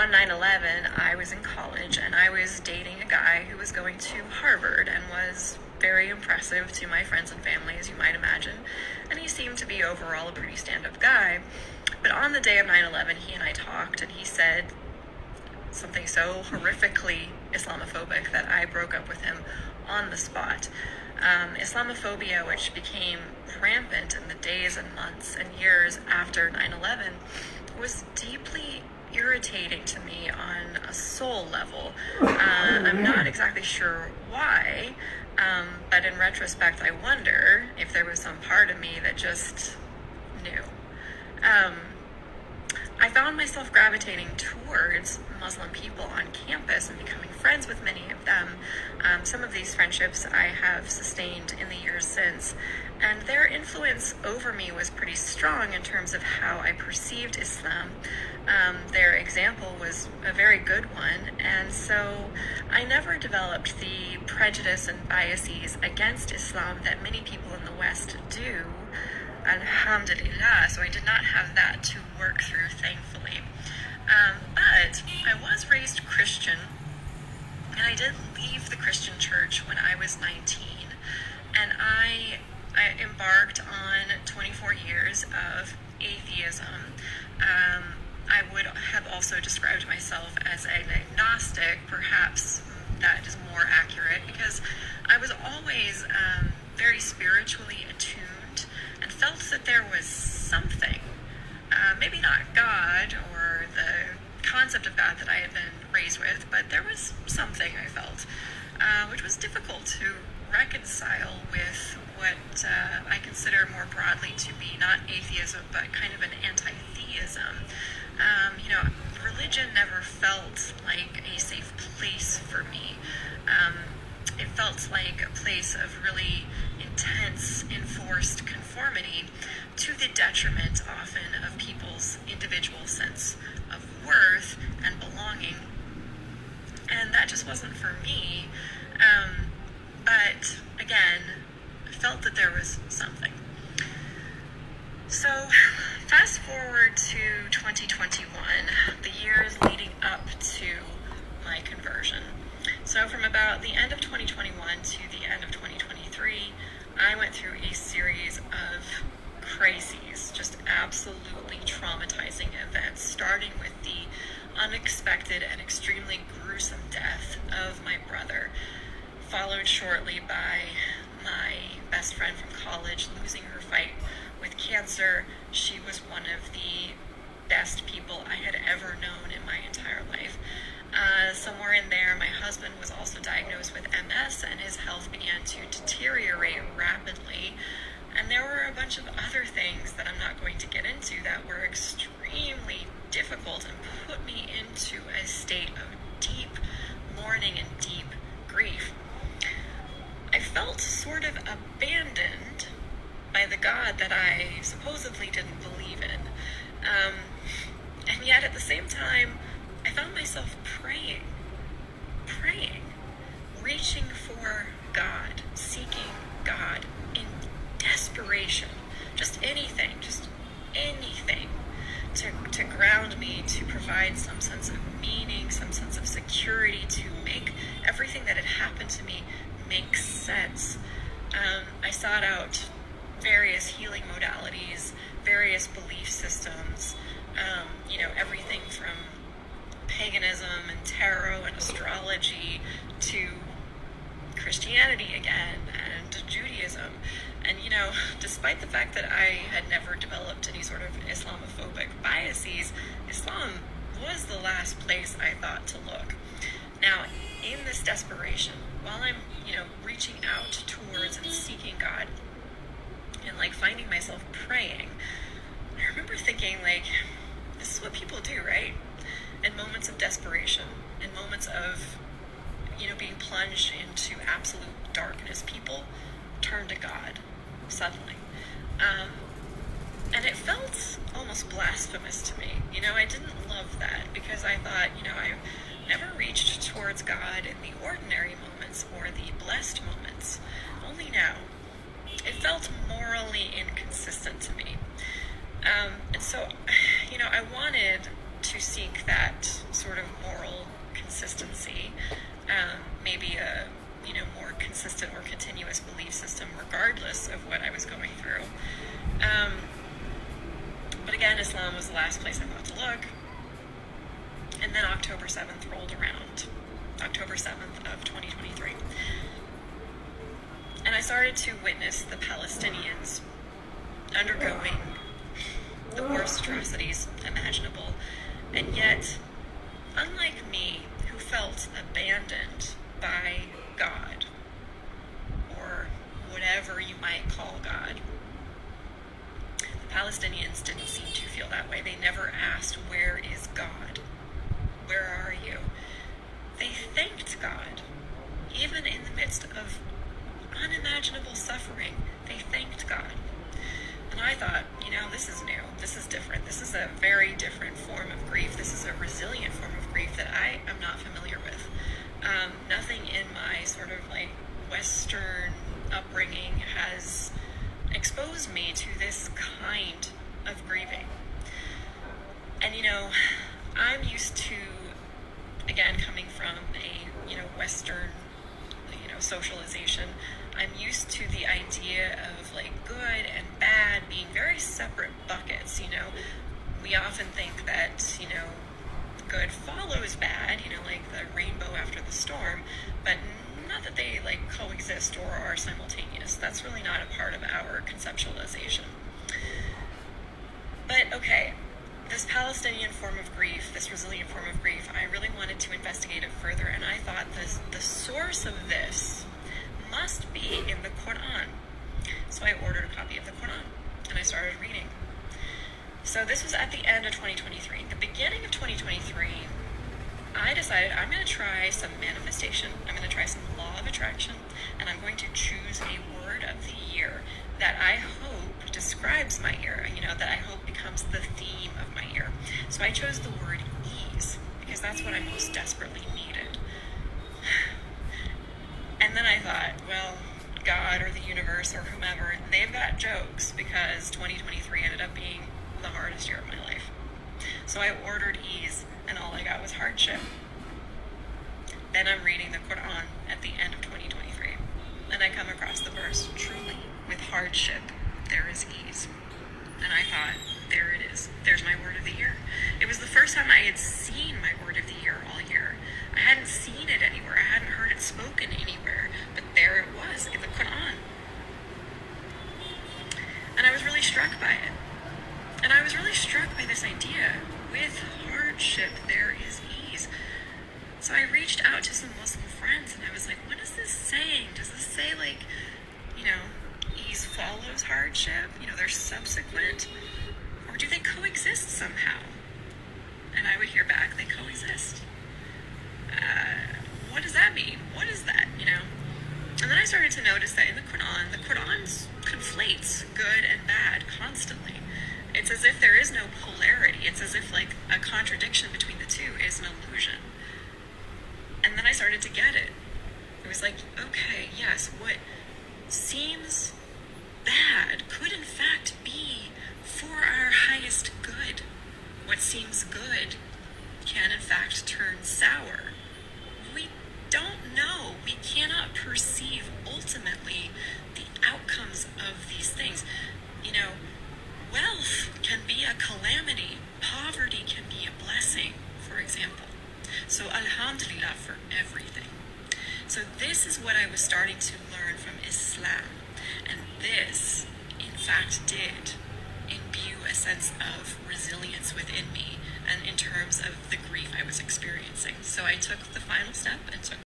on 9/11, I was in college and I was dating a guy who was going to Harvard and was very impressive to my friends and family, as you might imagine. And he seemed to be overall a pretty stand-up guy. But on the day of 9/11, he and I talked, and he said something so horrifically Islamophobic that I broke up with him on the spot. Islamophobia, which became rampant in the days and months and years after 9/11, was deeply irritating to me on a soul level. I'm not exactly sure why, but in retrospect, I wonder if there was some part of me that just knew. I found myself gravitating towards Muslim people on campus and becoming friends with many of them. Some of these friendships I have sustained in the years since, and their influence over me was pretty strong in terms of how I perceived Islam. Their example was a very good one, and so I never developed the prejudice and biases against Islam that many people in the West do. Alhamdulillah, so I did not have that to work through, thankfully. But I was raised Christian, and I did leave the Christian church when I was 19, and I embarked on 24 years of atheism. I would have also described myself as an agnostic. Perhaps that is more accurate, because I was always very spiritually attuned and felt that there was something, maybe not God or the concept of God that I had been raised with, but there was something I felt, which was difficult to reconcile with what I consider more broadly to be not atheism, but kind of an anti-theism. Religion never felt like a safe place for me. It felt like a place of really intense, enforced conformity to the detriment often of people's individual sense of worth and belonging. And that just wasn't for me. But again, I felt that there was something. So fast forward to 2021, the years leading up to my conversion. So from about the end of 2021 to the end of 2023, I went through a series of crises, just absolutely traumatizing events, starting with the unexpected and extremely gruesome death of my brother, followed shortly by my best friend from college losing her fight with cancer. She was one of the best people I had ever known in my entire life. Somewhere in there, my husband was also diagnosed with MS, and his health began to deteriorate rapidly. And there were a bunch of other things that I'm not going to get into that were extremely difficult and put me into a state of deep mourning and deep grief. I felt sort of abandoned by the God that I supposedly didn't believe in. And yet at the same time, I found myself praying, reaching for God, seeking God in desperation, just anything to ground me, to provide some sense of meaning, some sense of security, to make everything that had happened to me make sense. I sought out various healing modalities, various belief systems, everything from paganism and tarot and astrology to Christianity again and Judaism. And despite the fact that I had never developed any sort of Islamophobic biases, Islam was the last place I thought to look. Now, in this desperation, while I'm, reaching out towards and seeking God and finding myself praying, I remember thinking this is what people do, right? In moments of desperation, in moments of, being plunged into absolute darkness, people turn to God suddenly. And it felt almost blasphemous to me. I didn't love that, because I thought, I never reached towards God in the ordinary moments or the blessed moments, only now. It felt morally inconsistent to me. And so, I wanted to seek that sort of moral consistency, maybe a more consistent or continuous belief system regardless of what I was going through. But again, Islam was the last place I thought to look. And then October 7th rolled around. October 7th of 2023. And I started to witness the Palestinians undergoing the worst atrocities imaginable. And yet, unlike me, who felt abandoned by God, or whatever you might call God, the Palestinians didn't seem to feel that way. They never asked, "Where is God? Where are you?" They thanked God. Even in the midst of unimaginable suffering, they thanked God. And I thought, this is new. This is different. This is a very different form of grief. This is a resilient form of grief that I am not familiar with. Nothing in my sort of Western upbringing has exposed me to this kind of grieving. And I'm used to, again, coming from a Western socialization, I'm used to the idea of good and bad being very separate buckets. We often think that good follows bad, like the rainbow after the storm, but not that they coexist or are simultaneous. That's really not a part of our conceptualization. But okay, this Palestinian form of grief, this resilient form of grief, I really wanted to investigate it further, and I thought the source of this must be in the Quran. So I ordered a copy of the Quran, and I started reading. So this was at the end of 2023. The beginning of 2023, I decided I'm going to try some manifestation, I'm going to try some law of attraction, and I'm going to choose a word of the year that I hope describes my year, that I hope becomes the theme of my year. So I chose the word ease, because that's what I most desperately needed. And then I thought, well, God or the universe or whomever, they've got jokes, because 2023 ended up being the hardest year of my life. So I ordered ease, and all I got was hardship. Then I'm reading the Quran at the end of 2023, and I come across the verse, "Truly, with hardship, there is ease." And I thought, there it is. There's my word of the year. It was the first time I had seen my word of the year all year. I hadn't seen it anywhere. I hadn't heard it spoken anywhere. But there it was in the Quran. And I was really struck by it. And I was really struck by this idea. With hardship, there is ease. So I reached out to some Muslim friends, and I was like, what is this saying? Does this say, ease follows hardship? They're subsequent? Or do they coexist somehow? And I would hear back, they coexist. What does that mean? What is that, And then I started to notice that in the Quran conflates good and bad constantly. It's as if there is no polarity. It's as if a contradiction between the two is an illusion. And then I started to get it. It was okay, yes, what seems bad could in fact be for our highest good. What seems good can in fact turn sour. We don't know. We cannot perceive ultimately the outcomes of these things. Wealth can be a calamity. Poverty can be a blessing, for example. So alhamdulillah for everything. So this is what I was starting to learn from Islam. And this, in fact, did imbue a sense of resilience within me, and in terms of the grief I was experiencing. So I took the final step and took